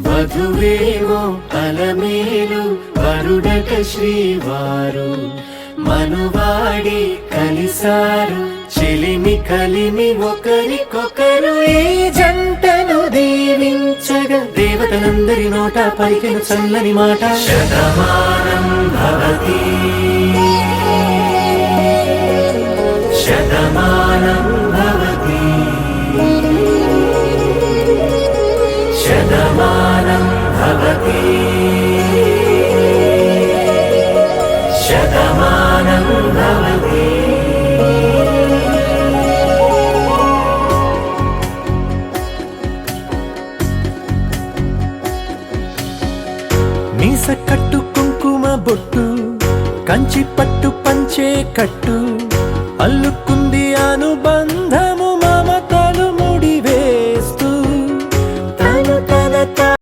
వధువేమో అలమేలు వరుడట శ్రీవారు మనువాడి కలిసారు చెలిమి కలిమి ఒకరికొకరు ఈ జంటను దీవించగా దేవతలందరి నోట పలికిన చల్లని మాట శతమానం భవతి శతమానం భవతి శతమానం భవతి శతమానం భవతి. మీస కట్టు కుంకుమ బొట్టు కంచి పట్టు పంచే కట్టు అల్లు